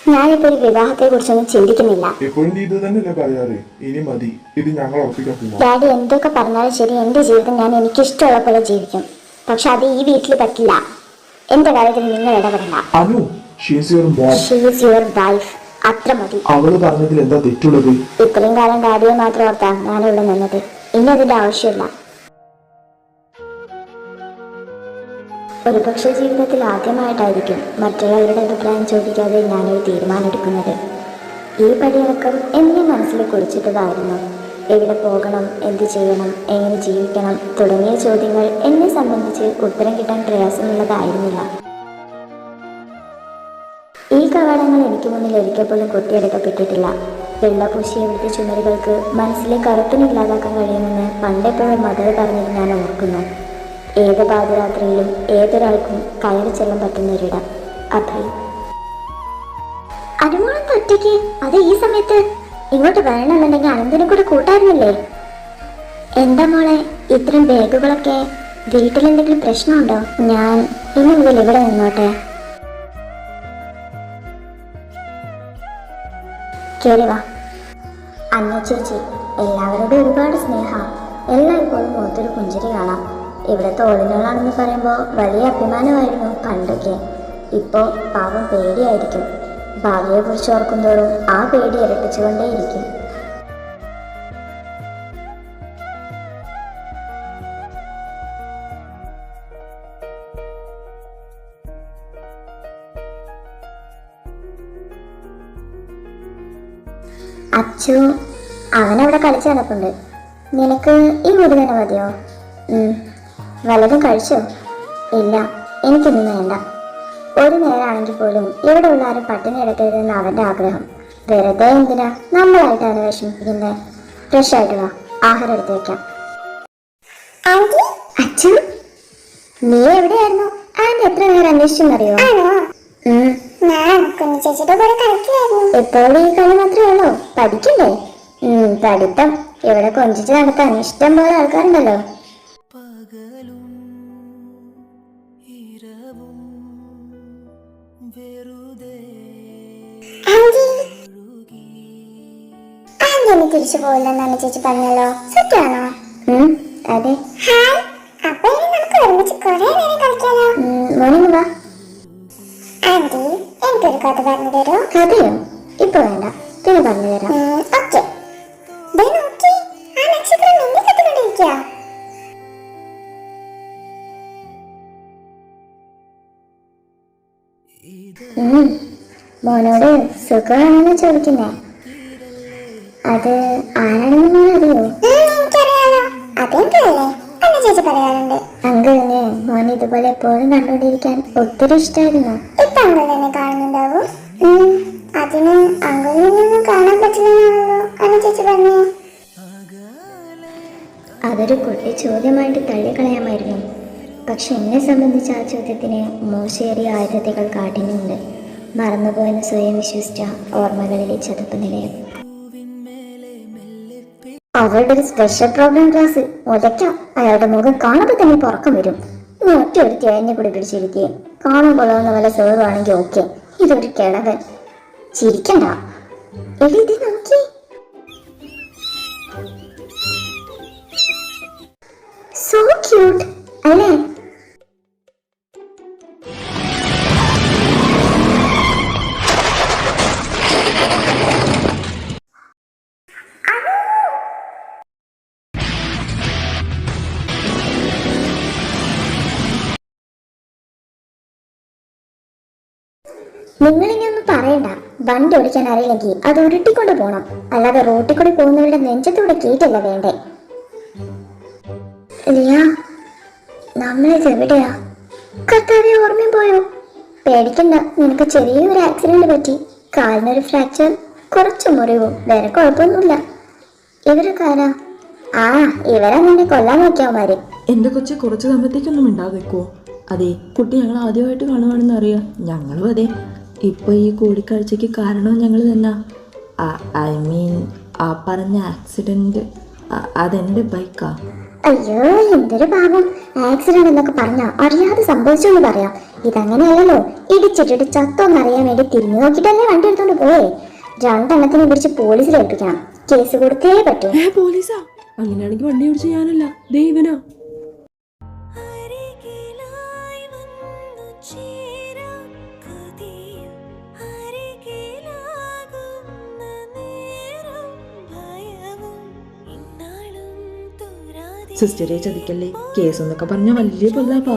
ഞാനിപ്പോ ഒരു വിവാഹത്തെ കുറിച്ചൊന്നും ചിന്തിക്കുന്നില്ല. ഡാഡി എന്തൊക്കെ പറഞ്ഞാലും ശരി, എന്റെ ജീവിതം ഞാൻ എനിക്കിഷ്ടമുള്ള പോലെ ജീവിക്കും. പക്ഷെ അത് ഈ വീട്ടിൽ പറ്റില്ല. എന്റെ കാര്യത്തിൽ നിങ്ങൾ ഇടപെടണ്ട. അത്ര മതി. ഇത്രയും കാലം ഡാഡിയെ മാത്രം ഓർത്താ ഞാനിവിടെ നിന്നത്. ഇനി അതിന്റെ ആവശ്യമില്ല. ഒരുപക്ഷെ ജീവിതത്തിൽ ആദ്യമായിട്ടായിരിക്കും മറ്റുള്ളവരുടെ അഭിപ്രായം ചോദിക്കാതെ ഞാനൊരു തീരുമാനമെടുക്കുന്നത്. ഈ പടിയിറക്കം എന്നെ മനസ്സിൽ കുറിച്ചിട്ടതായിരുന്നു. എവിടെ പോകണം, എന്ത് ചെയ്യണം, എങ്ങനെ ജീവിക്കണം തുടങ്ങിയ ചോദ്യങ്ങൾ എന്നെ സംബന്ധിച്ച് ഉത്തരം കിട്ടാൻ പ്രയാസമുള്ളതായിരുന്നില്ല. ഈ കവാടങ്ങൾ എനിക്ക് മുന്നിൽ ഒരിക്കൽ പോലും കൊത്തിയെടുക്കപ്പെട്ടിട്ടില്ല. വെള്ളപൂശിയ ഇവിടുത്തെ ചുമരുകൾക്ക് മനസ്സിലെ കറുപ്പിനില്ലാതാക്കാൻ കഴിയുമെന്ന് പണ്ടെപ്പോഴും മദർ പറഞ്ഞത് ഞാൻ ഓർക്കുന്നു. ഏത് പാതിരാത്രിയിലും ഏതൊരാൾക്കും കയറി ചെല്ലാൻ പറ്റുന്ന ഒരിടം. അഭയ്. അനുമോളത്ത് ഒറ്റയ്ക്ക്, അത് ഈ സമയത്ത് ഇങ്ങോട്ട് വരണമെന്നുണ്ടെങ്കിൽ അനന്തനും കൂടെ കൂട്ടായിരുന്നില്ലേ? എന്താ മോളെ ഇത്രയും ബാഗുകളൊക്കെ? വീട്ടിലെന്തെങ്കിലും പ്രശ്നമുണ്ടോ? ഞാൻ ഇനി മുതൽ ഇവിടെ നിന്നോട്ടെ. കേറി വാ. അന്ന ചേച്ചി, എല്ലാവരോടും ഒരുപാട് സ്നേഹം. എല്ലായ്പ്പോഴും മുഖത്തൊരു പുഞ്ചിരി കാണാം. ഇവിടുത്തെ ഓളിനോളാണെന്ന് പറയുമ്പോൾ വലിയ അഭിമാനമായിരുന്നു പണ്ടൊക്കെ. ഇപ്പോൾ പാവം പേടിയായിരിക്കും. ഭാവിയെ കുറിച്ച് ഓർക്കുന്തോറും ആ പേടി ഇരട്ടിച്ചുകൊണ്ടേയിരിക്കും. അച്ചു, അവനവിടെ കളിച്ച് നടപ്പുണ്ട്. നിനക്ക് ഈ മുറി തന്നെ മതിയോ? വല്ലതും കഴിച്ചോ? ഇല്ല, എനിക്കൊന്നും വേണ്ട. ഒരു നേരമാണെങ്കിൽ പോലും ഇവിടെ ഉള്ള ആരും പട്ടിണി കിടക്കരുതെന്ന് അവൻ്റെ ആഗ്രഹം. വെറുതെ എന്തിനാ നമ്മളായിട്ടാണ് വിഷമിപ്പിക്കുന്നത്? ഫ്രഷ് ആയിട്ട് വാ, ആഹാരം എടുത്ത് വെക്കാം. അച്ഛൻ, നീ എവിടെയായിരുന്നു? ആൻറ്റി എത്ര നേരം അന്വേഷിച്ചെന്നറിയോ? എപ്പോഴും ഈ കളി മാത്രമേ ഉള്ളൂ? പഠിക്കണ്ടേ? പഠിത്തം ഇവിടെ കൊഞ്ചിച്ച് നടത്താൻ ഇഷ്ടം പോലെ ആൾക്കാരുണ്ടല്ലോ. തിരിച്ചു പോയില്ലെന്നാണ് ചേച്ചി പറഞ്ഞല്ലോ. സെറ്റാണോ? അതെ. മോർണിംഗ് വാ. ആന്റി, എനിക്കൊരു കഥ പറഞ്ഞു തരോ? കഥയോ? ഇപ്പൊ വേണ്ട, പിന്നെ പറഞ്ഞു തരാം. ഓക്കെ. മോനോട് സുഖമാണെന്ന് ചോദിക്കുന്നേ. അത് ആരാണെന്ന് മോൻ അറിയോ? അങ്കിളിനെ മോൻ ഇതുപോലെ എപ്പോഴും കണ്ടുകൊണ്ടിരിക്കാൻ ഒത്തിരി ഇഷ്ടമായിരുന്നു. ഇപ്പൊ അങ്കിൾ തന്നെ കാണുന്നുണ്ടാവും. അതിന് അങ്കിളിനൊന്നും കാണാൻ പറ്റില്ലെന്നാണല്ലോ ചേച്ചി പറഞ്ഞു. അതൊരു കുട്ടി ചോദ്യമായിട്ട് തള്ളിക്കളയാമായിരുന്നു. പക്ഷെ എന്നെ സംബന്ധിച്ച് ആ ചോദ്യത്തിന് മോശേറിയ ആയുധതകൾ കാട്ടിനുണ്ട്. മറന്നുപോയെന്ന് സ്വയം വിശ്വസിച്ച ഓർമ്മകളിലെ ചതുപ്പ് നിലയം. അവളുടെ ഒരു സ്പെഷ്യൽ പ്രോഗ്രാം ക്ലാസ് ഒലയ്ക്കാം. അയാളുടെ മുഖം കാണുമ്പോൾ തന്നെ പുറക്കം വരും. ഇനി ഒറ്റ ഒരു തേഞ്ഞ കൂടി പിടിച്ചിരിക്കുകയും കാണാൻ കൊള്ളാവുന്ന വല്ല സേറുവാണെങ്കിൽ ഓക്കെ. ഇതൊരു കിഴവൻ. ചിരിക്കണ്ട. എഴുതി നോക്കി. സോ ക്യൂട്ട് അല്ലേ? നിങ്ങളിനി ഒന്നും പറയണ്ട. വണ്ടി ഓടിക്കാൻ അറിയില്ലെങ്കിൽ അത് ഉരുട്ടിക്കൊണ്ട് പോകണം. അല്ലാതെ റോട്ടിൽ കൂടി പോകുന്നവരുടെ നെഞ്ചത്തൂടെ കേട്ടല്ല വേണ്ടേ. ലിയ, നമ്മളിത് എവിടെയാ? കർത്താവെ, ഓർമ്മയും പോയോ? പേടിക്കണ്ട, നിനക്ക് ചെറിയൊരു ആക്സിഡന്റ് പറ്റി. കാലിനൊരു ഫ്രാക്ചർ, കുറച്ച് മുറിവും, വേറെ കുഴപ്പമൊന്നുമില്ല. ഇവരൊക്കെ ആരാ? ഇവരാ നിന്നെ കൊല്ലാൻ നോക്കിയവന്മാര്. എന്റെ കൊച്ചെ കുറച്ച് സമയത്തേക്കൊന്നും ഉണ്ടാകുമോ? അതെ, കുട്ടി ഞങ്ങൾ ആദ്യമായിട്ട് കാണുവാണെന്ന് അറിയാം. ഞങ്ങളും അതെ. ഇപ്പൊ ഈ കൂടിക്കാഴ്ചക്ക് കാരണം ഞങ്ങൾ തന്നെ. ഐ മീൻ, ആ പറഞ്ഞ ആക്സിഡന്റ് അതെന്റെ ബൈക്കാ. അയ്യോ എന്തൊരു പാപം. ആക്സിഡന്റ് എന്നൊക്കെ പറഞ്ഞാ അറിയാതെ സംഭവിച്ചോന്ന് പറയാം. ഇതങ്ങനെയല്ലല്ലോ. ഇടിച്ചിട്ടിട്ട് ചത്തോന്നറിയാൻ വേണ്ടി തിരിഞ്ഞു നോക്കിട്ടല്ലേ വണ്ടി എടുത്തോണ്ട് പോയേ. രണ്ടെണ്ണത്തിനെ പിടിച്ച് പോലീസിൽ ഏൽപ്പിക്കണം. കേസ് കൊടുത്തേ പറ്റൂ. പോലീസാ? അങ്ങനെയാണെങ്കിൽ വണ്ടി ഓടിച്ച് ഞാനല്ല, ദൈവനാ. സിസ്റ്ററെ ചതിക്കല്ലേ. കേസ് എന്നൊക്കെ പറഞ്ഞ വലിയ പൊല്ലാപ്പാ.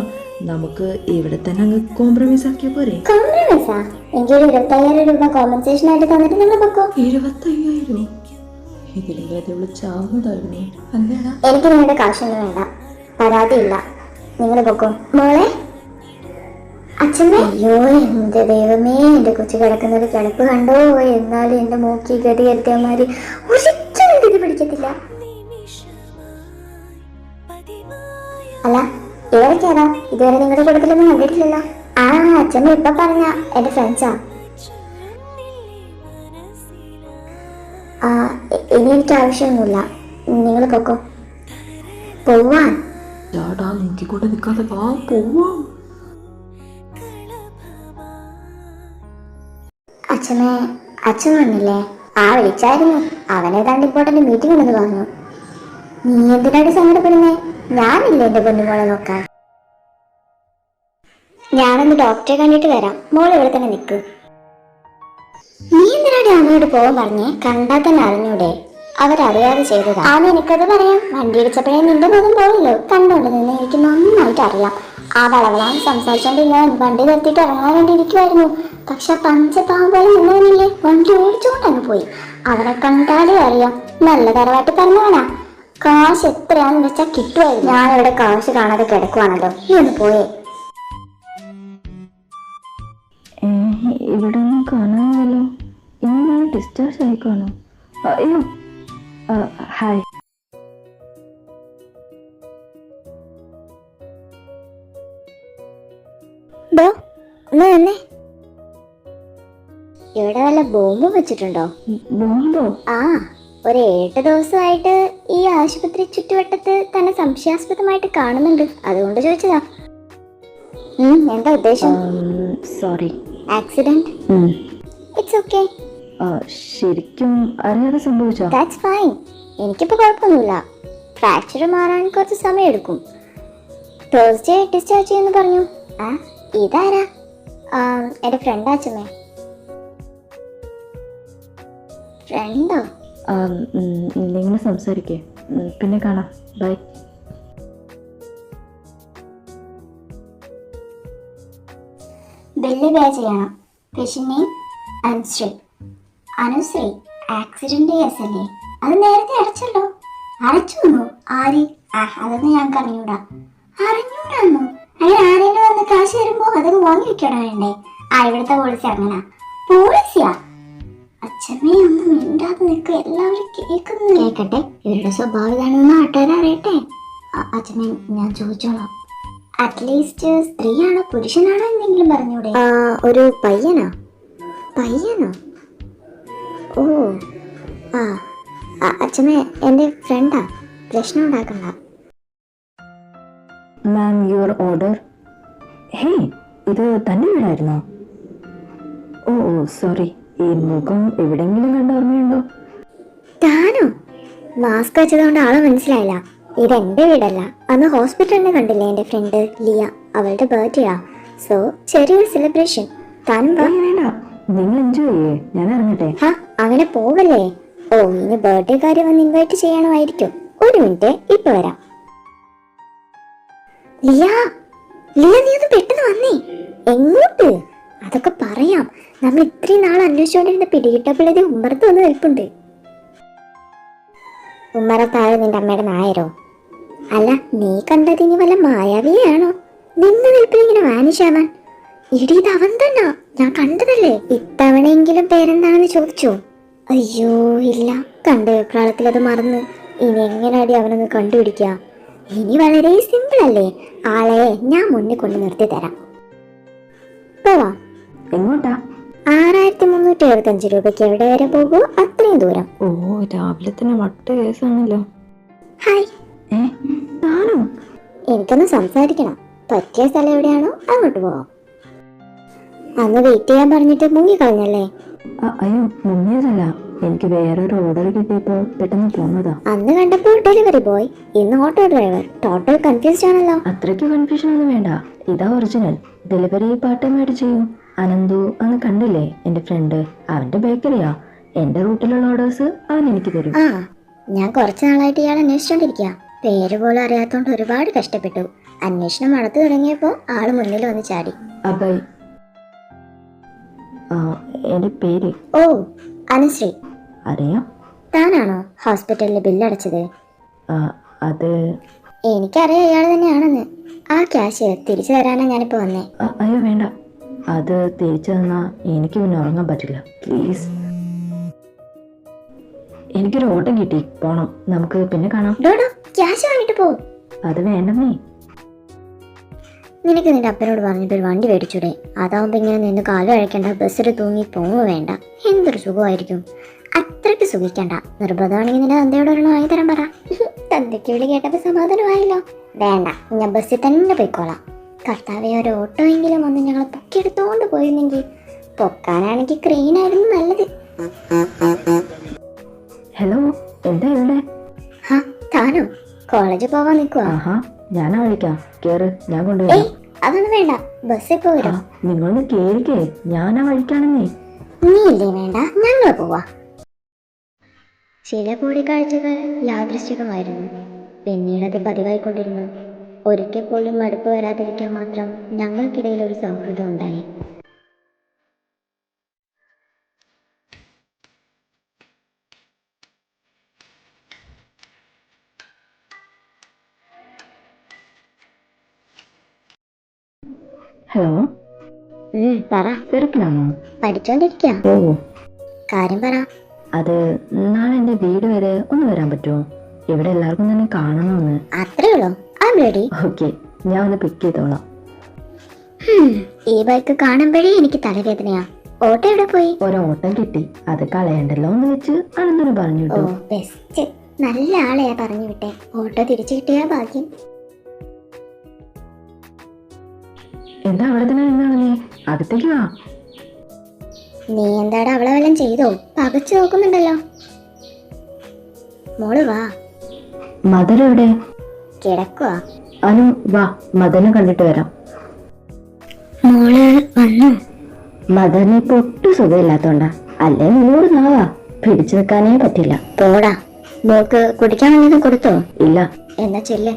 നമുക്ക് ഇവിടെ തന്നെ അങ്ങ് കോംപ്രമൈസ് ആക്കിയ പോരെ? കോംപ്രമൈസാ? എനിക്കൊരു 25,000 രൂപ കോമ്പൻസേഷൻ ആയിട്ട് തന്നിട്ട് നിങ്ങൾ പൊക്കോ. 25,000? ഇതിലെ ചാവുന്നതായിരുന്നു അല്ലേടാ. എനിക്ക് നിങ്ങളുടെ കാശൊന്നും വേണ്ട, പരാതിയില്ല. നിങ്ങൾ പൊക്കോ. മോളെ, അച്ഛനെ. അയ്യോ എന്റെ ദൈവമേ, എന്റെ കൊച്ചു കിടക്കുന്നൊരു കിടപ്പ് കണ്ടോ. എന്നാലും എന്റെ മൂക്കി ഗതി കരുത്തിയമാര് ഒരിക്കലും ഗതി പിടിക്കത്തില്ല. അല്ല ഇവരൊക്കെയാ? ഇതുവരെ നിങ്ങളുടെ കൂട്ടത്തിലൊന്നും കണ്ടിട്ടില്ലല്ലോ. ആ അച്ഛനെ ഇപ്പൊ പറഞ്ഞ എന്റെ ഫ്രണ്ട്സാ. ഇനി എനിക്ക് ആവശ്യമൊന്നുമില്ല, നിങ്ങൾ പൊക്കോ. പോവാൻ കൂടെ നിൽക്കാതെ വാ, പോവാം. അച്ഛൻ വന്നില്ലേ? വിളിച്ചായിരുന്നു. അവനേതാണ്ട് ഇമ്പോർട്ടന്റ് മീറ്റിംഗ് ഉണ്ടെന്ന് പറഞ്ഞു. നീ എന്തിനാണ് സങ്കടപ്പെടുന്നേ? ഞാനില്ലേ എന്റെ പൊന്നുമോളെ നോക്കാൻ. ഞാനൊന്ന് ഡോക്ടറെ കണ്ടിട്ട് വരാം. മോൾ ഇവിടെ തന്നെ നിൽക്ക്. നീ എന്തിനാടി അമ്മയോട് പോകാൻ പറഞ്ഞേ? കണ്ടാൽ തന്നെ അറിഞ്ഞൂടെ? അവരറിയാതെ ചെയ്തതാ. എനിക്കത് പറയാം. വണ്ടി ഇടിച്ചപ്പോഴേ നിന്റെ മുഖം പോയല്ലോ. കണ്ടോണ്ട് നിന്ന് എനിക്ക് നന്നായിട്ട് അറിയാം. ആ വളവളാണ് സംസാരിച്ചോണ്ടിരുന്ന വണ്ടി നിർത്തിയിട്ട് ഇറങ്ങാൻ വേണ്ടി ഇരിക്കുമായിരുന്നു. പക്ഷെ പഞ്ചപാവം പോലെ നിന്നവനില്ലേ, വണ്ടി ഓടിച്ചോണ്ടങ്ങ് പോയി. അവനെ കണ്ടാലേ അറിയാം നല്ല തറവാട്ടി പറഞ്ഞവനാ. കാശ് എത്രയാന്ന് വെച്ചാൽ കിട്ടുമായിരുന്നു. ഞാനിവിടെ കാശ് കാണാതെ കിടക്കുവാണല്ലോ. നീ ഒന്ന് പോയേ. ഇവിടെ ഒന്നും കാണാമല്ലോ. ഇന്ന് ഡിസ്ചാർജ് ആയിക്കാണോ? അയ്യോ, ഹായ്. ഇവിടെ വല്ല ബോംബും വെച്ചിട്ടുണ്ടോ? ബോംബോ? ഒരു 7 ദിവസമായിട്ട് ഈ ആശുപത്രി ചുറ്റുവട്ടത്ത് തന്നെ സംശയാസ്പദമായിട്ട് കാണുന്നുണ്ട്. അതുകൊണ്ട് ചോദിച്ചതാ. എന്താ ഉദ്ദേശം? സോറി. ആക്സിഡന്റ്? It's okay. ശരിക്കും അറിയാതെ സംഭവിച്ചോ? That's fine. എനിക്കിപ്പോ കുഴപ്പമൊന്നുമില്ല. ഫ്രാക്ചർ മാറാൻ കുറച്ച് സമയം എടുക്കും. തേഴ്സ്ഡേ ഡിസ്ചാർജ് ചെയ്യുമെന്ന് പറഞ്ഞു. ഇതാരാ? എന്റെ ഫ്രണ്ടാ അച്ഛമ്മേ. ഫ്രണ്ടോ? നിങ്ങൾ സംസാരിക്കേ, പിന്നെ കാണാം. ബൈ. ബില്ല് പേ ചെയ്യണം. Patient name Anushree. Anushree, accident കേസല്ലേ? അത് നേരത്തെ അടച്ചല്ലോ. അടച്ചു വന്നു. ആര്? അതൊന്നും ഞങ്ങൾക്ക് അറിഞ്ഞൂടാ. അറിഞ്ഞൂടാന്നോ? അങ്ങനെ ആരെങ്കിലും വന്ന് കാശ് തരുമ്പോ അതൊക്കെ വാങ്ങി വെക്കണോ വേണ്ടേ? ഇവിടുത്തെ പോളിസി അങ്ങനെ. പോളിസിയാ? അച്ഛമ്മേ ഒന്നും മിണ്ടാതെ നിൽക്കുക. എല്ലാവരും കേൾക്കുന്നു. കേൾക്കട്ടെ, ഇവരുടെ സ്വഭാവം ഇതാണെന്ന് നാട്ടുകാരെ അറിയട്ടെ. അച്ഛമ്മേ ഞാൻ ചോദിച്ചോളാം. അറ്റ്ലീസ്റ്റ് സ്ത്രീയാണോ പുരുഷനാണോ എന്തെങ്കിലും പറഞ്ഞൂടെ? ഒരു പയ്യനോ? ഓ അച്ഛമ്മേ എന്റെ ഫ്രണ്ടാ. പ്രശ്നം ഉണ്ടാക്കണ്ട. മാം, യുവർ ഓർഡർ. ഹേയ്, ഇത് തന്റെ വീടായിരുന്നോ? ഓ സോറി. ഈ മുഖം എവിടെങ്കിലും കണ്ട ഓർമ്മയുണ്ടോ? താനോ? മാസ്ക് വെച്ചതുകൊണ്ട് ആളെ മനസ്സിലായില്ല. ഇതെന്റെ വീടല്ല. അന്ന് ഹോസ്പിറ്റലിനെ കണ്ടില്ലേ എന്റെ ഫ്രണ്ട് ലിയ? അവളുടെ ബർത്ത്ഡേയാ. സോ ചെറിയൊരു സെലിബ്രേഷൻ. താനും വേണ്ട, നിങ്ങൾ എൻജോയ് ചെയ്യേ. ഞാൻ ഇറങ്ങട്ടെ. അങ്ങനെ പോവല്ലേ. ഇനി ബർത്ത്ഡേ കാര്യം വന്ന് ഇൻവൈറ്റ് ചെയ്യണമായിരിക്കും. ഒരു മിനിറ്റ്, ഇപ്പൊ വരാം. ലിയ, നീ ഒന്ന് പെട്ടെന്ന് വന്നേ. എങ്ങോട്ട്? അതൊക്കെ പറയാം. നമ്മൾ ഇത്രയും നാൾ അന്വേഷിച്ചുകൊണ്ടിരുന്ന പിടികിട്ടപ്പിള്ളതി ഉമ്മറത്ത് വന്ന് നിൽപ്പുണ്ട്. ഉമ്മറത്തായ നിന്റെ അമ്മയുടെ നായരോ? അല്ല, നീ കണ്ടത് ഇനി വല്ല മായാവിയാണോ? നിന്ന് നിൽപ്പിലിങ്ങനെ വാനിഷാവാൻ. ഇടി, ഇത് അവൻ തന്നെ. ഞാൻ കണ്ടതല്ലേ. ഇത്തവണയെങ്കിലും പേരെന്താണെന്ന് ചോദിച്ചോ? അയ്യോ ഇല്ല, കണ്ട വെപ്രാളത്തിൽ അത് മറന്ന്. ഇനി എങ്ങനെയാടി അവനൊന്ന് കണ്ടുപിടിക്കുക? ഇനി വളരെ സിമ്പിൾ അല്ലേ. ആളെ ഞാൻ മുന്നിൽ കൊണ്ട് നിർത്തി തരാം. പോവാം. എങ്ങോട്ടാ? 6375 രൂപയ്ക്ക് എവിടെ വരെ പോകുമോ അത്രയും ദൂരം. ഓ, രാവിലെ തന്നെ വട്ട് കേസാണല്ലോ. ഹായ്. താനോ? എനിക്കൊന്ന് സംസാരിക്കണം. പറ്റിയ സ്ഥലം എവിടെയാണോ അങ്ങോട്ട് പോവാം. അന്ന് വെയിറ്റ് ചെയ്യാൻ പറഞ്ഞിട്ട് മുങ്ങിക്കളഞ്ഞല്ലേ? അയ്യോ, മുങ്ങിയതല്ല. എനിക്ക് വേറൊരു ഓർഡർ കിട്ടിയപ്പോ പെട്ടെന്ന് പോന്നതാ. അന്ന് കണ്ടപ്പോൾ ഡെലിവറി ബോയ്, ഇന്ന് ഓട്ടോ ഡ്രൈവർ. ടോട്ടൽ കൺഫ്യൂസ്ഡ് ആണല്ലോ. അത്രയ്ക്ക് കൺഫ്യൂഷൻ ഒന്നും വേണ്ട. ഇതാ ഒറിജിനൽ. ഡെലിവറി പാർട്ട് ടൈം ആയിട്ട് ചെയ്യും. അനന്തു അങ്ങ് കണ്ടില്ലേ, എന്റെ ഫ്രണ്ട്. അവന്റെ ബേക്കറിയാ. എന്റെ റൂട്ടിലുള്ള ഓർഡേഴ്സ് അവൻ എനിക്ക് തരും. ആ, ഞാൻ കുറച്ച് നാളായിട്ട് ഇയാൾ അന്വേഷിച്ചോണ്ടിരിക്കുക. പേര് പോലും അറിയാത്തോണ്ട് ഒരുപാട് കഷ്ടപ്പെട്ടു. അന്വേഷണം നടത്തു തുടങ്ങിയപ്പോ ആള് മുന്നിൽ വന്ന് ചാടി. അബൈ. എന്റെ പേര് ഓ, അനുശ്രീ. അറിയാം. താനാണോ ഹോസ്പിറ്റലിൽ ബില്ലടച്ചത്? അത് എനിക്കറിയാം ഇയാൾ തന്നെയാണെന്ന്. ആ ക്യാഷ് തിരിച്ചു തരാനാ ഞാനിപ്പോ വന്നേ. അയ്യോ വേണ്ട, അത് തിരിച്ചു തന്നാ എനിക്ക് പിന്നെ ഉറങ്ങാൻ പറ്റില്ല. പ്ലീസ്. എനിക്കൊരു ഓട്ടം കിട്ടി, പോണം. നമുക്ക് പിന്നെ കാണാം. ഡോഡോ, ക്യാഷ് വാങ്ങിട്ട് പോ. അത് വേണ്ടെന്നേ. നിനക്ക് നിന്റെ അപ്പനോട് പറഞ്ഞിട്ട് ഒരു വണ്ടി മേടിച്ചൂടെ? അതാവുമ്പോ ഇങ്ങനെ നിന്ന് കാല് കഴിക്കണ്ട, ബസ്സിൽ തൂങ്ങി പോവുക വേണ്ട. എന്തൊരു സുഖമായിരിക്കും. അത്രയ്ക്ക് സുഖിക്കണ്ട. നിർബന്ധമാണെങ്കിൽ നിന്റെ തന്തയോട് ഒരെണ്ണം വാങ്ങിത്തരാൻ പറ. തന്തയ്ക്ക് വിളി കേട്ടപ്പോ സമാധാനമായല്ലോ. വേണ്ട, ഞാൻ ബസ്സിൽ തന്നെ പോയിക്കോളാം. കർത്താവെ, ഒരു ഓട്ടോ എങ്കിലും വന്ന് ഞങ്ങളെ പൊക്കിയെടുത്തോണ്ട് പോയിരുന്നെങ്കിൽ. പൊക്കാനാണെങ്കിൽ ക്രെയിനായിരുന്നു നല്ലത്. ഹലോ, എന്താ ഇവിടെ? ഹാ, താനോ? കോളേജിൽ പോവാൻ നിൽക്കുവാ? ആഹാ, ഞാനാ വിളിക്കാം. കേറ്, ഞാൻ ഏയ്, കൊണ്ടുവരാം. അതൊന്നും വേണ്ട. ബസ്സിൽ പോരും. നിങ്ങളൊന്ന് കേറിക്കേ, ഞാനാ വഴിക്കാണെന്നേ. നീ ഇല്ലേ വേണ്ട, ഞങ്ങൾ പോവാ. ചില കൂടിക്കാഴ്ചകൾ യാദൃശ്ചികമായിരുന്നു. പിന്നീടത് പതിവായിക്കൊണ്ടിരുന്നു. ഒരിക്കൽ പോലും മടുപ്പ് വരാതിരിക്കാൻ മാത്രം ഞങ്ങൾക്കിടയിൽ ഒരു സൗഹൃദം ഉണ്ടായി. ഹലോ, പറ. തിരക്കിലാണോ? പഠിച്ചോണ്ടിരിക്ക. ഓ, കാര്യം പറ. അത് നാളെ എന്റെ വീട് വരെ ഒന്ന് വരാൻ പറ്റുമോ? ഇവിടെ എല്ലാവർക്കും തന്നെ കാണണമെന്ന്. അത്രേ ഉള്ളൂ. ആ റെഡി. ഓക്കെ, ഞാൻ ഒന്ന് പിക്ക് ചെയ്തോളാം. ഈ ബൈക്ക് കാണുമ്പോഴേ എനിക്ക് തലവേദനയാ. ഓട്ടോ എവിടെ പോയി? ഒരോട്ടം കിട്ടി, അത് കളയണ്ടല്ലോ എന്ന് വെച്ച് അനന്തന് പറഞ്ഞു ഓ, കിട്ടും. ബെസ്റ്റ്. നല്ല ആളെയാ പറഞ്ഞു വിട്ടെ. ഓട്ടോ തിരിച്ചു കിട്ടിയാ ഭാഗ്യം. എന്താ അവിടെ തന്നെ നിന്നാണ് നീ? അകത്തേക്ക് വാ. നീ എന്താടാ അവളെ വല്ലതും ചെയ്തോ? പകച്ചു നോക്കുന്നുണ്ടല്ലോ. മോള് വാ. മദർ എവിടെ? കിടക്കുവാ. അനു വാ, മദറിനെ കണ്ടിട്ട് വരാം. മോള് വന്നു. മദറിന് ഇപ്പൊ ഒട്ടും സുഖമില്ലാത്തോണ്ടാ. അല്ലേ നിന്നോട് നാവാ, പിടിച്ചു നിൽക്കാനേ പറ്റില്ല. പോടാ. മോക്ക് കുടിക്കാൻ വല്ലതും കൊടുത്തോ? ഇല്ല. എന്നാ ചെല്ലേ.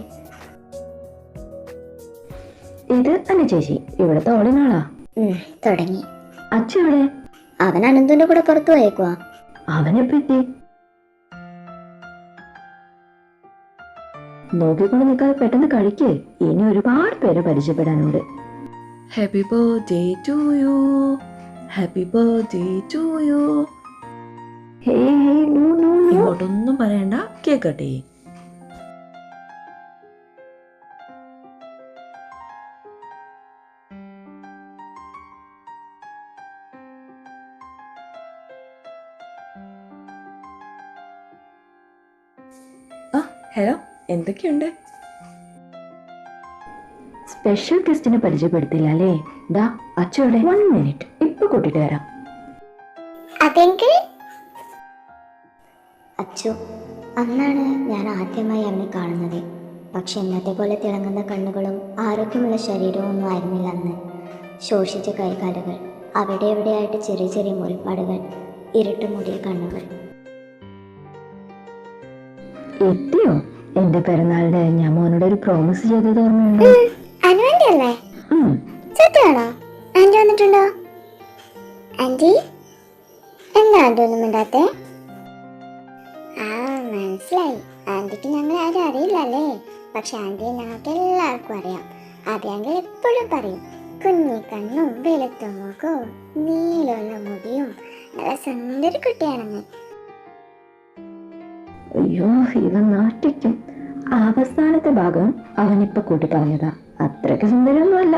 ഇത് അന്ന ചേച്ചി, ഇവിടുത്തെ ഓളിനാളാ. തുടങ്ങി. അച്ഛൻ എവിടെ? അവൻ അനന്തുന്റെ കൂടെ പുറത്തു പോയേക്കുവാ. അവനെപ്പറ്റി നോക്കിക്കൊണ്ട് നിൽക്കാതെ പെട്ടെന്ന് കഴിക്കേ. ഇനി ഒരുപാട് പേരെ പരിചയപ്പെടാനുണ്ട്. Happy birthday to you, happy birthday to you. ഇങ്ങോട്ടൊന്നും പറയണ്ട, കേക്കട്ടെ. ഹലോ, എന്തൊക്കെയുണ്ട്? സ്പെഷ്യൽ ഗസ്റ്റിനെ പരിചയപ്പെടുത്തില്ല അല്ലേ? ദാ അച്ഛയുടെ 1 മിനിറ്റ്, ഇപ്പൊ കൂട്ടിട്ട് വരാം. അതെങ്കിൽ അച്ചു, അന്നാണ് ഞാൻ ആദ്യമായി അവനെ കാണുന്നത്. പക്ഷെ ഇന്നത്തെ പോലെ തിളങ്ങുന്ന കണ്ണുകളും ആരോഗ്യമുള്ള ശരീരവും ഒന്നും ആയിരുന്നില്ല അന്ന്. ശോഷിച്ച കൈകാലുകൾ, അവിടെ എവിടെയായിട്ട് ചെറിയ ചെറിയ മുറിപ്പാടുകൾ, ഇരുട്ടുമൂടിയ കണ്ണുകൾ. എത്തിയോ? എന്റെ പിറന്നാളിന് ഞാൻ മോനോട് ഒരു പ്രോമിസ് ചെയ്തത് ഓർമ്മയുണ്ടോ? അനുവല്ലേ? സത്യമാണോ? ആന്റി വന്നിട്ടുണ്ടോ? ആന്റി എന്താ ആന്റി ഒന്നും മിണ്ടാത്തെ? ആ, മനസ്സിലായി. ആന്റിക്ക് ഞങ്ങൾ ആരും അറിയില്ലല്ലേ? പക്ഷെ ആന്റിയെ ഞങ്ങൾക്ക് എല്ലാവർക്കും അറിയാം. അറിയാമെങ്കിൽ എപ്പോഴും പറയും. കുഞ്ഞി കണ്ണും വെളുത്ത മുഖവും നീളമുള്ള മുടിയും നല്ല സുന്ദരി കുട്ടിയാണെന്ന്. അയ്യോ, ഇവൻ നാട്ടിക്കും. അവസാനത്തെ ഭാഗം അവനിപ്പൊ കൂട്ടി പറഞ്ഞതാ. അത്രയ്ക്ക് സുന്ദരൊന്നും അല്ല.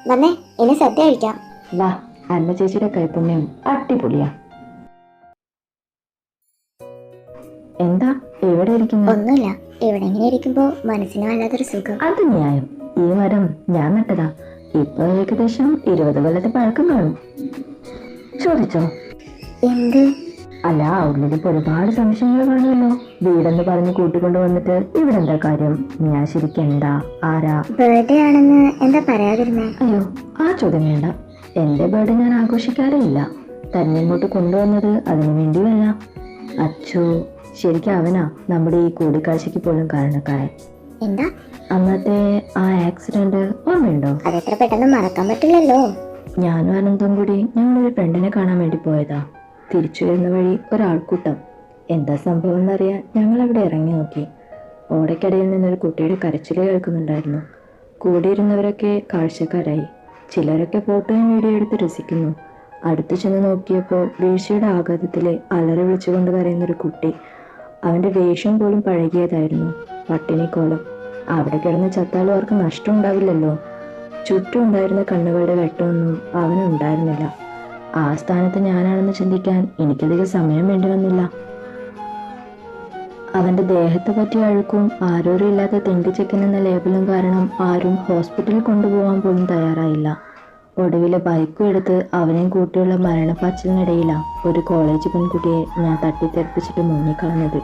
വന്നേ, ഇനി സദ്യ കഴിക്കാം. വാ, അന്ന ചേച്ചിയുടെ കൈപ്പുണ്യം അടിപൊളിയാ. എന്താ എവിടെ ഇരിക്കുന്നു? ഒന്നുമില്ല, ഇവിടെ ഇങ്ങനെ ഇരിക്കുമ്പോ മനസ്സിന് വല്ലാത്തൊരു സുഖം. അത് ന്യായം. ഈ മരം ഞാൻ നട്ടതാ. ഇപ്പൊ ഏകദേശം 20 കൊല്ലത്തെ പഴക്കം കാണും. ചോദിച്ചോ? എന്ത്? അല്ല, ഉള്ളിലിപ്പോ ഒരുപാട് സംശയങ്ങൾ കാണുമല്ലോ. വീടെന്ന് പറഞ്ഞ് കൂട്ടിക്കൊണ്ട് വന്നിട്ട് ഇവിടെ എന്താ കാര്യം? ഞാൻ ശരിക്കും എന്താ, ആരാ? ബർത്ത്ഡേ ആണെന്ന് എന്താ പറയാതിരുന്നേ? അയ്യോ, ആ ചോദ്യം വേണ്ട. എന്റെ ബർത്ത്ഡേ ഞാൻ ആഘോഷിക്കാറേ ഇല്ല. തന്നെ ഇങ്ങോട്ട് കൊണ്ടുവന്നത് അതിനു വേണ്ടിയല്ല. അച്ചു, ശരിക്കും അവനാ നമ്മുടെ ഈ കൂടിക്കാഴ്ചക്ക് പോലും കാരണക്കാരൻ. എന്താ? അന്നത്തെ ആ ആക്സിഡന്റ് ഓർമ്മയുണ്ടോ? അതെത്ര പെട്ടെന്ന് മറക്കാൻ പറ്റില്ലല്ലോ. ഞാനും അനന്തവും കൂടി ഞങ്ങളൊരു ഫ്രണ്ടിനെ കാണാൻ വേണ്ടി പോയതാ. തിരിച്ചു വരുന്ന വഴി ഒരാൾക്കൂട്ടം. എന്താ സംഭവം എന്നറിയാൻ ഞങ്ങൾ അവിടെ ഇറങ്ങി നോക്കി. ഓടയ്ക്കടയിൽ നിന്നൊരു കുട്ടിയുടെ കരച്ചിൽ കേൾക്കുന്നുണ്ടായിരുന്നു. കൂടിയിരുന്നവരൊക്കെ കാഴ്ചക്കാരായി. ചിലരൊക്കെ ഫോട്ടോയും വീഡിയോ എടുത്ത് രസിക്കുന്നു. അടുത്തു ചെന്ന് നോക്കിയപ്പോൾ വീഴ്ചയുടെ ആഘാതത്തിൽ അലറി വിളിച്ചുകൊണ്ട് കരയുന്നൊരു കുട്ടി. അവന്റെ വേഷം പോലും പഴകിയതായിരുന്നു, പട്ടിണിക്കോലം. അവിടെ കിടന്ന് ചത്താലും അവർക്ക് നഷ്ടം ഉണ്ടാവില്ലല്ലോ. ചുറ്റും ഉണ്ടായിരുന്ന കണ്ണുകളുടെ വെട്ടമൊന്നും അവനുണ്ടായിരുന്നില്ല. ആ സ്ഥാനത്ത് ഞാനാണെന്ന് ചിന്തിക്കാൻ എനിക്കധികം സമയം വേണ്ടി വന്നില്ല. അവന്റെ ദേഹത്തെ പറ്റിയ അഴുക്കും ആരോരും ഇല്ലാത്ത തെണ്ടിച്ചെക്കൻ എന്ന ലേബലും കാരണം ആരും ഹോസ്പിറ്റലിൽ കൊണ്ടുപോകാൻ പോലും തയ്യാറായില്ല. ഒടുവിലെ ബൈക്കും എടുത്ത് അവനെയും കൂട്ടിയുള്ള മരണപ്പാച്ചിലിനിടയിലാണ് ഒരു കോളേജ് പെൺകുട്ടിയെ ഞാൻ തട്ടിത്തെറിപ്പിച്ചിട്ട് മുങ്ങിക്കളഞ്ഞത്.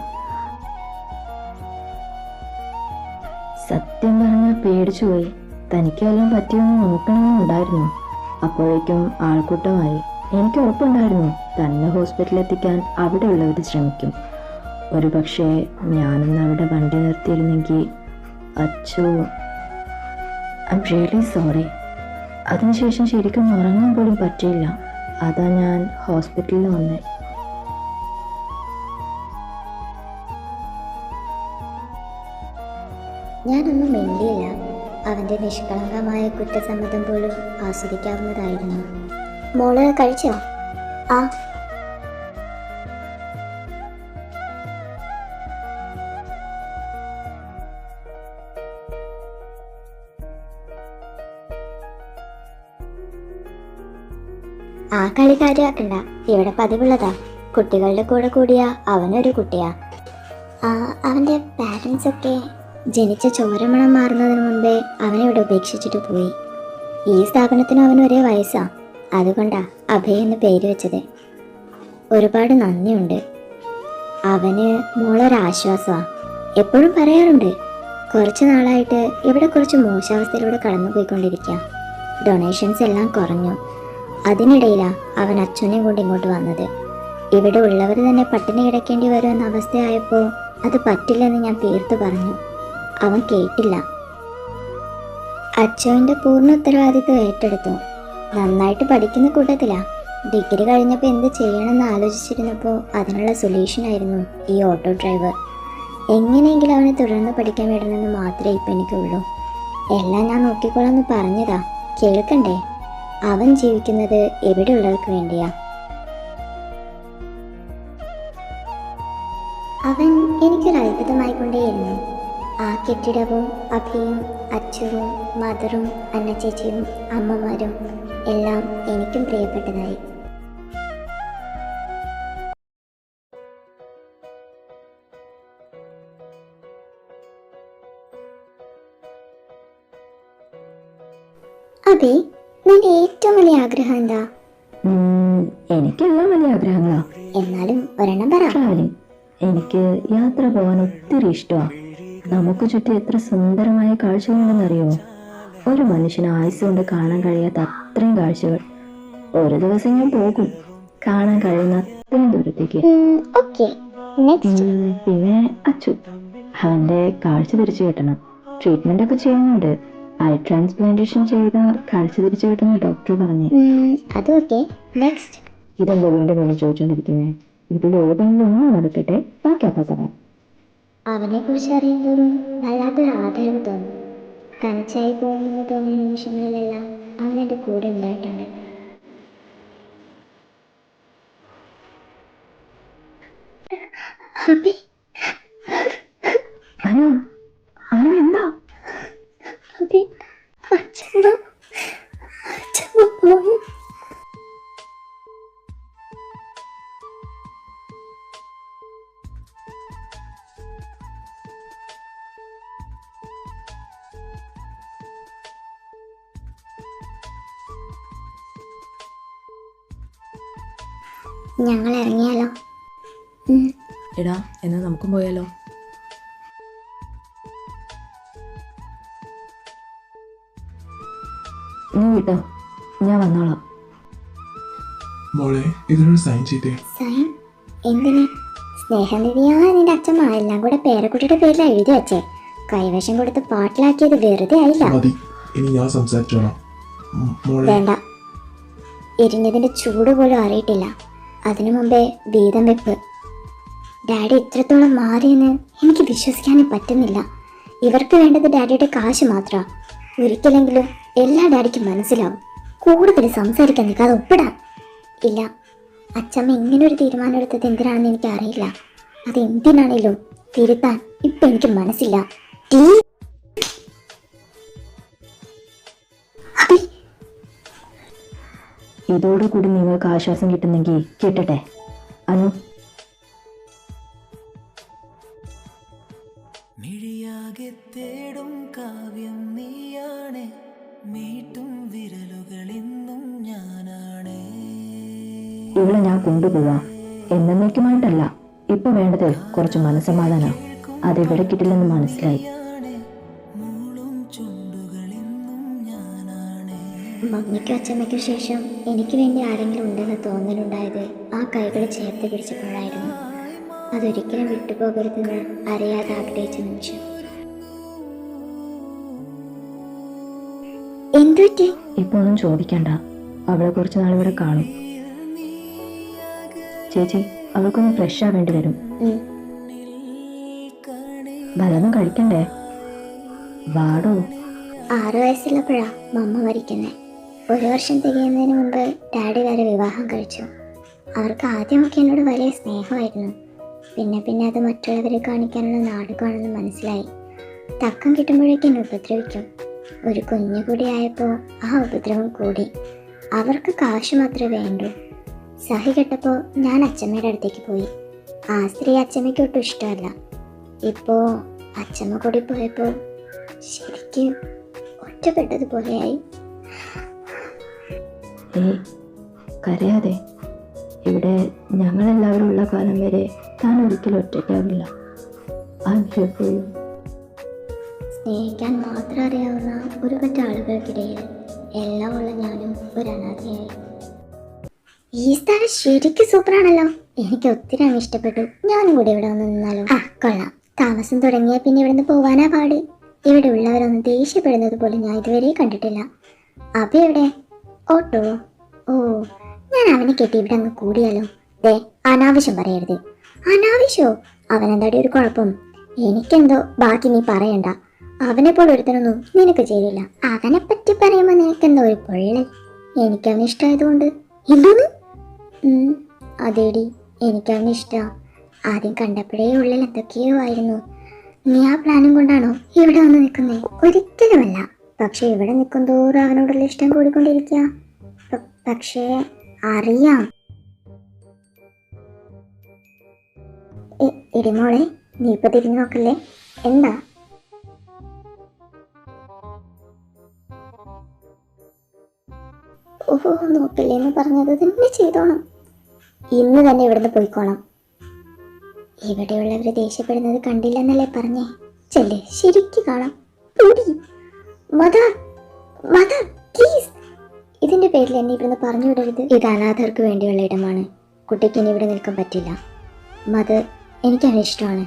സത്യം പറഞ്ഞാൽ പേടിച്ചുപോയി. തനിക്ക് വല്ലതും പറ്റിയൊന്നും നോക്കണമെന്നുണ്ടായിരുന്നു. അപ്പോഴേക്കും ആൾക്കൂട്ടമായി. എനിക്ക് ഉറപ്പുണ്ടായിരുന്നു തന്നെ ഹോസ്പിറ്റലിൽ എത്തിക്കാൻ അവിടെയുള്ളവർ ശ്രമിക്കും. ഒരു പക്ഷേ ഞാനൊന്ന് അവിടെ വണ്ടി നിർത്തിയിരുന്നെങ്കിൽ Achu. I am really sorry. അതിനുശേഷം ശരിക്കും ഉറങ്ങാൻ പോലും പറ്റിയില്ല. അതാ ഞാൻ ഹോസ്പിറ്റലിൽ വന്നേ. ഞാനൊന്നും മിണ്ടിയില്ല. അവന്റെ നിഷ്കളങ്കമായ കുറ്റസമ്മതം പോലും ആസ്വദിക്കാവുന്നതായിരുന്നു. മോള് കഴിച്ചോ? ആ. ആ കളി കാര്യമാക്കണ്ട, ഇവിടെ പതിവുള്ളതാ. കുട്ടികളുടെ കൂടെ കൂടിയ അവനൊരു കുട്ടിയാ. അവന്റെ പാരൻസ് ഒക്കെ ജനിച്ച ചോരമണം മാറുന്നതിന് മുൻപേ അവനെ ഉപേക്ഷിച്ചിട്ട് പോയി. ഈ സ്ഥാപനത്തിന് അവന് ഒരേ വയസ്സാ. അതുകൊണ്ടാ അഭയ് എന്ന് പേര് വെച്ചത്. ഒരുപാട് നന്ദിയുണ്ട്. അവന് മോളൊരാശ്വാസമാണ്. എപ്പോഴും പറയാറുണ്ട്. കുറച്ച് നാളായിട്ട് ഇവിടെ കുറച്ച് മോശാവസ്ഥയിലൂടെ കടന്നു പോയിക്കൊണ്ടിരിക്കുക. ഡൊണേഷൻസ് എല്ലാം കുറഞ്ഞു. അതിനിടയിലാ അവൻ അച്ഛനെയും കൊണ്ട് ഇങ്ങോട്ട് വന്നത്. ഇവിടെ ഉള്ളവർ തന്നെ പട്ടിണി കിടക്കേണ്ടി വരുമെന്ന അവസ്ഥയായപ്പോൾ അത് പറ്റില്ലെന്ന് ഞാൻ തീർത്തു പറഞ്ഞു. അവൻ കേട്ടില്ല. അച്ഛൻ്റെ പൂർണ്ണ ഉത്തരവാദിത്വം ഏറ്റെടുത്തു. നന്നായിട്ട് പഠിക്കുന്ന കൂട്ടത്തിലാ. ഡിഗ്രി കഴിഞ്ഞപ്പോൾ എന്ത് ചെയ്യണമെന്ന് ആലോചിച്ചിരുന്നപ്പോൾ അതിനുള്ള സൊല്യൂഷനായിരുന്നു ഈ ഓട്ടോ ഡ്രൈവർ. എങ്ങനെയെങ്കിലും അവനെ തുടർന്ന് പഠിക്കാൻ വിടണമെന്ന് മാത്രമേ ഇപ്പം എനിക്കുള്ളൂ. എല്ലാം ഞാൻ നോക്കിക്കോളാമെന്ന് പറഞ്ഞതാ. കേൾക്കണ്ടേ? അവൻ ജീവിക്കുന്നത് എവിടെയുള്ളവർക്ക് വേണ്ടിയാ. അവൻ എനിക്കൊരു അത്ഭുതമായിക്കൊണ്ടേയിരുന്നു. ആ കെട്ടിടവും അഭിയും അച്ഛനും മദറും അന്നച്ചേച്ചിയും അമ്മമാരും എല്ലാം എനിക്കും പ്രിയപ്പെട്ടതായി. അഭി, നിന്റെ ഏറ്റവും വലിയ ആഗ്രഹം എന്താ? എനിക്കെല്ലാം വലിയ ആഗ്രഹങ്ങളാ. എന്നാലും ഒരെണ്ണം പറ. ട്രാവലിംഗ്. എനിക്ക് യാത്ര പോകാൻ ഒത്തിരി ഇഷ്ടമാണ്. നമുക്ക് ചുറ്റും എത്ര സുന്ദരമായ കാഴ്ചകളുണ്ടെന്നറിയോ? ഒരു മനുഷ്യന് ആയുസ് കൊണ്ട് കാണാൻ കഴിയാത്ത അത്രയും കാഴ്ചകൾ. ഒരു ദിവസം ഞാൻ പോകും, കാണാൻ കഴിയുന്ന അത്രയും ദൂരത്തേക്ക്. പിന്നെ അച്ചു, അവന്റെ കാഴ്ച തിരിച്ചു കിട്ടണം. ട്രീറ്റ്മെന്റ് ഒക്കെ ചെയ്യുന്നുണ്ട്. ഐ ട്രാൻസ്പ്ലാന്റേഷൻ ചെയ്ത കാഴ്ച തിരിച്ചു കിട്ടുന്ന ഡോക്ടർ പറഞ്ഞു. ഇതെന്താ വീണ്ടും വീണ്ടും ചോദിച്ചോണ്ടിരിക്കുന്നേ? ഇതിൽ ഏതെങ്കിലും ഒന്നും നടക്കട്ടെ, ബാക്കി അപ്പം പറയാം. അവനെ കുറിച്ച് അറിയുമ്പോഴും വല്ലാത്തൊരു ആദരവ് തോന്നും. തനിച്ചായി പോകുമെന്ന് തോന്നിയ നിമിഷങ്ങളിലെല്ലാം അവൻ എൻ്റെ കൂടെ ഉണ്ടായിട്ടുണ്ട്. എന്താ പോയി. ഞങ്ങൾ ഇറങ്ങിയാലോ? എടാ എന്നാൽ നമുക്കും പോയാലോ? നീ വിട്ടോ, ഞാൻ വന്നോളാം. മോളെ ഇതിനൊരു സൈൻ ചെയ്തേ. സൈൻ എന്തിന്? സ്നേഹനിധിയാ നിന്റെ അച്ഛമ്മ എല്ലാം കൂടെ പേരക്കുട്ടിയുടെ പേരിൽ എഴുതി വെച്ചേ. കൈവശം കൊടുത്ത് പാട്ടിലാക്കിയത് വെറുതെ ആയില്ല. മതി, ഇനി ഞാൻ സംസാരിച്ചോളാം. മോളെ വേണ്ട, എരിഞ്ഞതിന്റെ ചൂട് പോലും അറിയിട്ടില്ല. അതിനു മുമ്പേ വീതം വെപ്പ്. ഡാഡി ഇത്രത്തോളം മാറിയെന്ന് എനിക്ക് വിശ്വസിക്കാനേ പറ്റുന്നില്ല. ഇവർക്ക് വേണ്ടത് ഡാഡിയുടെ കാശ് മാത്രമാണ്. ഒരിക്കലെങ്കിലും എല്ലാ ഡാഡിക്കും മനസ്സിലാവും. കൂടുതൽ സംസാരിക്കാൻ നിൽക്കാതെ ഒപ്പിടാൻ. ഇല്ല, അച്ഛമ്മ ഇങ്ങനൊരു തീരുമാനം എടുത്തത് എന്തിനാണെന്ന് എനിക്ക് അറിയില്ല. അത് എന്തിനാണേലും തിരുത്താൻ ഇപ്പം എനിക്ക് മനസ്സില്ല. ഇതോടുകൂടി നിങ്ങൾക്ക് ആശ്വാസം കിട്ടുന്നെങ്കിൽ കിട്ടട്ടെ. അനു, മിഴിയാകെ തേടും കാവ്യം നീയാണ്, മീട്ടും വിരലുകളിന്നും ഞാനാണ്. ഇവിടെ ഞാൻ കൊണ്ടുപോവാം. എന്നേക്കുമായിട്ടല്ല. ഇപ്പൊ വേണ്ടത് കുറച്ച് മനസ്സമാധാനം. അതിവിടെ കിട്ടില്ലെന്ന് മനസ്സിലായി. മൂളും ചുണ്ടുകളിന്നും ഞാനാണ്. മമ്മിക്കും അച്ഛമ്മയ്ക്കും ശേഷം എനിക്ക് വേണ്ടി ആരെങ്കിലും ഉണ്ടെന്ന് തോന്നലുണ്ടായത് ആ കൈകൾ ചേർത്ത് പിടിച്ചപ്പോഴായിരുന്നു. അതൊരിക്കലും വിട്ടുപോകരുതെന്ന് അറിയാതെ ആഗ്രഹിച്ച നിമിഷം. എന്തുപറ്റി? ഇപ്പൊ ഒന്നും ചോദിക്കണ്ട. അവളെ കുറച്ച് നാൾ ഇവിടെ കാണും. ചേച്ചി, അവൾക്കൊന്ന് ഫ്രഷ് ആവേണ്ടി വരും. വല്ലതും കഴിക്കണ്ടേ? വാടോ. 6 വയസ്സുള്ളപ്പോഴാ മമ്മ മരിക്കുന്നേ. 1 വർഷം തികയുന്നതിന് മുമ്പ് ഡാഡി വരെ വിവാഹം കഴിച്ചു. അവർക്ക് ആദ്യമൊക്കെ എന്നോട് വലിയ സ്നേഹമായിരുന്നു. പിന്നെ അത് മറ്റുള്ളവരെ കാണിക്കാനുള്ള നാടകമാണെന്ന് മനസ്സിലായി. തക്കം കിട്ടുമ്പോഴേക്കും എന്നെ ഉപദ്രവിക്കും. ഒരു കുഞ്ഞു കൂടി ആയപ്പോൾ ആ ഉപദ്രവം കൂടി. അവർക്ക് കാശ് മാത്രമേ വേണ്ടൂ. സഹി കെട്ടപ്പോൾ ഞാൻ അച്ഛമ്മയുടെ അടുത്തേക്ക് പോയി. ആ സ്ത്രീ അച്ഛമ്മയ്ക്ക് ഒട്ടും ഇഷ്ടമല്ല. ഇപ്പോൾ അച്ഛമ്മ കൂടി പോയപ്പോൾ ശരിക്കും ഒറ്റപ്പെട്ടതുപോലെയായി. ഏയ്, കരയാതെ. ഇവിടെ ഞങ്ങളെല്ലാവരും ഉള്ള കാലം വരെ താൻ ഒരിക്കലും ഒറ്റയ്ക്കാവില്ല. സ്നേഹിക്കാൻ മാത്രം അറിയാവുന്ന ഒരു പറ്റ ആളുകൾക്കിടയിൽ എല്ലാം ഉള്ള ഞാനും ഒരു അനാഥയായി. ഈ സ്ഥലം ശരിക്കും സൂപ്പറാണല്ലോ. എനിക്ക് ഒത്തിരി അങ്ങ് ഇഷ്ടപ്പെട്ടു. ഞാനും കൂടി ഇവിടെ വന്ന് നിന്നാലോ? ആ, കൊള്ളാം. താമസം തുടങ്ങിയാൽ പിന്നെ ഇവിടുന്ന് പോവാനാ പാട്. ഇവിടെ ഉള്ളവരൊന്നും ദേഷ്യപ്പെടുന്നത് പോലും ഞാൻ ഇതുവരെ കണ്ടിട്ടില്ല. അപ്പൊ എവിടെ? ഓട്ടോ? ഓ, ഞാൻ അവനെ കെട്ടി ഇവിടെ അങ്ങ് കൂടിയാലോ? ദേ, അനാവശ്യം പറയരുത്. അനാവശ്യോ? അവനെന്താടി ഒരു കുഴപ്പം? എനിക്കെന്തോ ബാക്കി നീ പറയണ്ട. അവനെ പോലെ ഒരുത്തനൊന്നും നിനക്ക് ചെയ്തില്ല. അവനെ പറ്റി പറയുമ്പോ നിനക്കെന്തോ ഒരു പൊള്ളൽ. എനിക്കവനെ ഇഷ്ടമായതുകൊണ്ട്. എന്തോന്ന്? അതേടി, എനിക്കവനെ ഇഷ്ടമാ. ആദ്യം കണ്ടപ്പോഴേ ഉള്ളിൽ എന്തൊക്കെയോ ആയിരുന്നു. നീ ആ പ്ലാനും കൊണ്ടാണോ ഇവിടെ വന്ന് നിൽക്കുന്നേ? ഒരിക്കലുമല്ല. പക്ഷെ ഇവിടെ നിൽക്കും തോറും അവനോടുള്ള ഇഷ്ടം കൂടിക്കൊണ്ടിരിക്കുക. പക്ഷേ അറിയാം. ഇടിമോളെ, നീ ഇപ്പൊ തിരിഞ്ഞു നോക്കല്ലേ? എന്താ? ഓഹോ, നോക്കില്ലേ എന്ന് പറഞ്ഞത് തന്നെ ചെയ്തോണം. ഇന്ന് തന്നെ ഇവിടുന്ന് പോയിക്കോണം. ഇവിടെയുള്ളവര് ദേഷ്യപ്പെടുന്നത് കണ്ടില്ലെന്നല്ലേ പറഞ്ഞേ? ചെല്ലേ, ശരിക്കും കാണാം. Mother, mother, please. ഇതിന്റെ പേരിൽ എന്നെ ഇവിടുന്ന് പറഞ്ഞു വിടരുത്. ഇത് അനാഥർക്ക് വേണ്ടിയുള്ള ഇടമാണ്. കുട്ടിക്ക് ഇനി ഇവിടെ നിൽക്കാൻ പറ്റില്ല. മദർ, എനിക്കവനെ ഇഷ്ടമാണ്.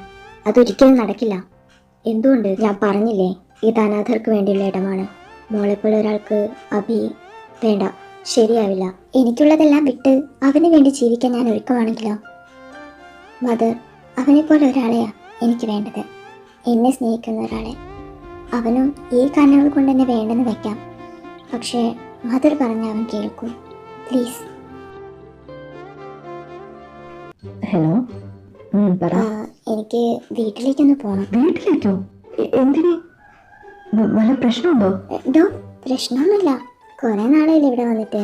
അതൊരിക്കലും നടക്കില്ല. എന്തുകൊണ്ട്? ഞാൻ പറഞ്ഞില്ലേ, ഇത് അനാഥർക്ക് വേണ്ടിയുള്ള ഇടമാണ്. മോളെപ്പോലെ ഒരാൾക്ക് വേണ്ട, ശരിയാവില്ല. എനിക്കുള്ളതെല്ലാം വിട്ട് അവന് വേണ്ടി ജീവിക്കാൻ ഞാൻ ഒരുക്കമാണെങ്കിലോ? മദർ, അവനെപ്പോലെ ഒരാളെയാ എനിക്ക് വേണ്ടത്. എന്നെ സ്നേഹിക്കുന്ന ഒരാളെ. അവനും ഈ കാരണങ്ങൾ കൊണ്ട് എന്നെ വേണ്ടെന്ന് വെക്കാം. പക്ഷേ മദർ പറഞ്ഞ അവൻ കേൾക്കും. പ്ലീസ്. ഹലോ, പറ. എനിക്ക് വീട്ടിലേക്കൊന്ന് പോകണം. വീട്ടിലേക്കോ? എന്തിന്? വല്ല പ്രശ്നമുണ്ടോ? ഡോ, പ്രശ്നമൊന്നുമില്ല. കുറെ നാളായില്ലേ ഇവിടെ വന്നിട്ട്.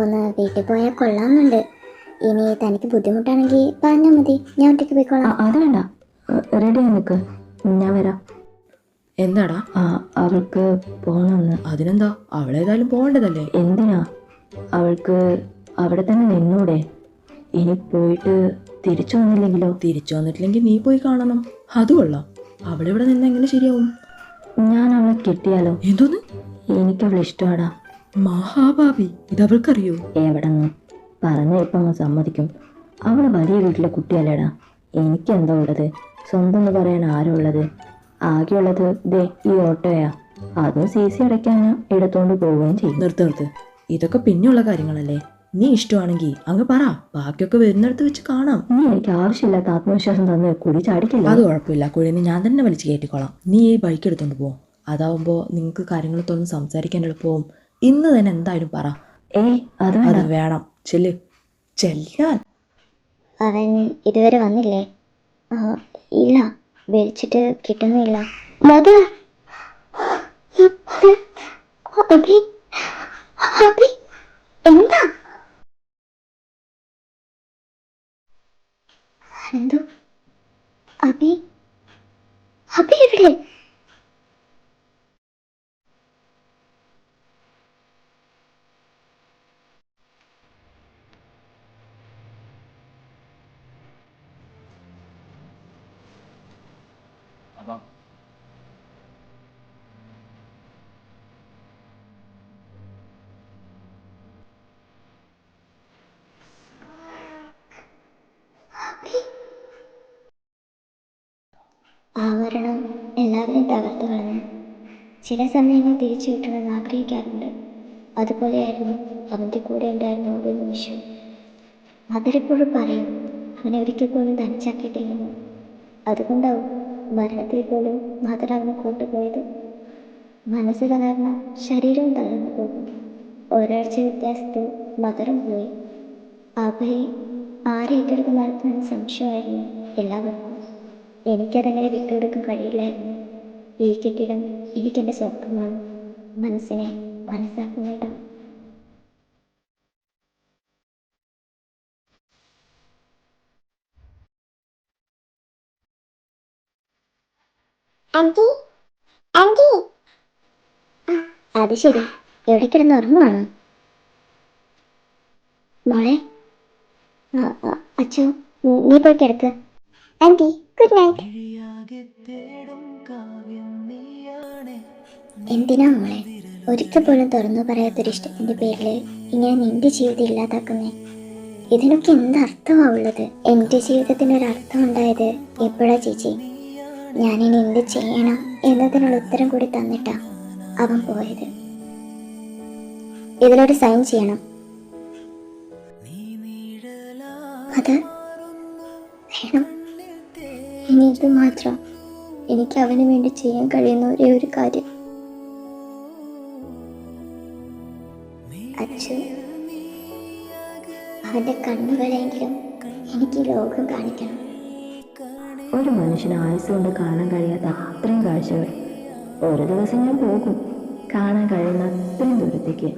ഒന്ന് വീട്ടിൽ പോയാൽ കൊള്ളാമെന്നുണ്ട്. ഇനി തനിക്ക് ബുദ്ധിമുട്ടാണെങ്കിൽ പറഞ്ഞാൽ മതി, ഞാൻ ഒറ്റയ്ക്ക് പോയിക്കോളാം. അത് വേണ്ട, റെഡിയായി നിൽക്ക്, ഞാൻ വരാം. എന്താടാ? അവൾക്ക് പോകണമെന്ന്. അതിനെന്താ, അവളേതായാലും പോകേണ്ടതല്ലേ? എന്തിനാ? അവൾക്ക് അവിടെ തന്നെ നിന്നൂടെ? ഇനി പോയിട്ട് തിരിച്ചു വന്നില്ലെങ്കിലോ? തിരിച്ചു വന്നിട്ടില്ലെങ്കിൽ നീ പോയി കാണണം. അത് കൊള്ളാം. അവളെ ഇവിടെ നിന്ന് എങ്ങനെ ശരിയാവും? ഞാൻ അവളെ കിട്ടിയാലോ? എന്തോന്ന്? എനിക്കവളെ ഇഷ്ടമാടാ. മഹാഭാവി, ഇതവൾക്കറിയോ? എവിടെന്ന് പറഞ്ഞ ഇപ്പം അവൻ സമ്മതിക്കും. അവൾ വലിയ വീട്ടിലെ കുട്ടിയല്ലേടാ. എനിക്കെന്താ ഉള്ളത്? സ്വന്തം എന്ന് പറയാൻ ആരുള്ളത്? ആകെയുള്ളത് ദേ ഈ ഓട്ടോയാ. അതും CC അടയ്ക്കാൻ എടുത്തോണ്ട് പോവുകയും ചെയ്യും. നിർത്ത്. ഇതൊക്കെ പിന്നെയുള്ള കാര്യങ്ങളല്ലേ. നീ ഇഷ്ടമാണെങ്കിൽ അങ്ങ് പറ, ബാക്കിയൊക്കെ വരുന്നിടത്ത് വെച്ച് കാണാം. നീ എനിക്ക് ആവശ്യമില്ലാത്ത ആത്മവിശ്വാസം തന്ന് കുടി ചാടിക്കില്ല. അത് കുഴപ്പമില്ല, കുഴിന്ന് ഞാൻ തന്നെ വലിച്ചു കയറ്റിക്കോളാം. നീ ഈ ബൈക്ക് എടുത്തോണ്ട് പോ. അതാവുമ്പോൾ നിങ്ങൾക്ക് കാര്യങ്ങൾ തുറന്ന് സംസാരിക്കാൻ എളുപ്പവും. ഇന്ന് തന്നെ എന്തായാലും പറ. അത് അത് വേണം. ചെല്ലാൻ. അവൻ ഇതുവരെ വന്നില്ലേ? ഇല്ല, വിളിച്ചിട്ട് കിട്ടുന്നില്ല. മധു, അഭി, അഭി, എന്താ? എന്തോ? അഭി, അഭി എവിടെ? ആവരണം എല്ലാവരെയും തകർത്ത് കളഞ്ഞു. ചില സമയങ്ങൾ തിരിച്ചു കിട്ടണമെന്ന് ആഗ്രഹിക്കാറുണ്ട്. അതുപോലെയായിരുന്നു അവൻ്റെ കൂടെ ഉണ്ടായിരുന്ന ഒരു നിമിഷം. അതിലെപ്പോഴും പറയും അവനെ ഒരിക്കൽ പോലും തനിച്ചാക്കിയിട്ടില്ലെന്ന്. അതുകൊണ്ടാവും മരണത്തിൽ പോലും മദർ അവനെ കൊണ്ടുപോയത്. മനസ്സ് തകർന്ന ശരീരവും തകർന്നു പോകും. ഒരാഴ്ച വ്യത്യാസത്തിൽ മദറും പോയി. അവയെ ആരെ ഏറ്റെടുത്ത് നടത്താൻ സംശയമായിരുന്നു എല്ലാവർക്കും. എനിക്കതങ്ങനെ വിട്ടുകൊടുക്കാൻ കഴിയില്ലായിരുന്നു. ഈ കെട്ടിടം എനിക്കെൻ്റെ സ്വപ്നമാണ്. മനസ്സിനെ മനസ്സാക്കുന്നില്ല. ആന്റി, ആന്റി, അത് ശരി, എവിടെ കിടന്ന് ഉറങ്ങുവാണ് മോളെ? അച്ഛോ, നീ പോയി കിടക്ക്. Anti, good night. മിഴിയാകെ തേടും കാവ്യം നീയാണേ. എന്തിനാ മോളെ ഒരിക്കൽ പോലും തുറന്നു പറയാത്തൊരിഷ്ടത്തിന്റെ പേരിൽ ഇങ്ങനെ നിന്റെ ജീവിതം ഇല്ലാതാക്കുന്നേ? ഇതിനൊക്കെ എന്തർത്ഥമാ ഉള്ളത്? എൻ്റെ ജീവിതത്തിനൊരർത്ഥം ഉണ്ടായത് എപ്പോഴാ ചേച്ചി? ഞാനിനി എന്ത് ചെയ്യണം എന്നതിനുള്ള ഉത്തരം കൂടി തന്നിട്ടാ അവൻ പോയത്. ഇതിലൊരു സൈൻ ചെയ്യണം. അത് വേണം. ഇനി ഇത് മാത്രം എനിക്ക് അവന് വേണ്ടി ചെയ്യാൻ കഴിയുന്ന ഒരേ ഒരു കാര്യം. അച്ഛൻ, അവൻ്റെ കണ്ണുകളെങ്കിലും എനിക്ക് ലോകം കാണിക്കണം. ഒരു മനുഷ്യന് ആയുസ് കൊണ്ട് കാണാൻ കഴിയാത്ത അത്രയും കാഴ്ചകൾ. ഒരു ദിവസം ഞാൻ പോകും കാണാൻ കഴിയുന്ന അത്രയും ദൂരത്തേക്ക്.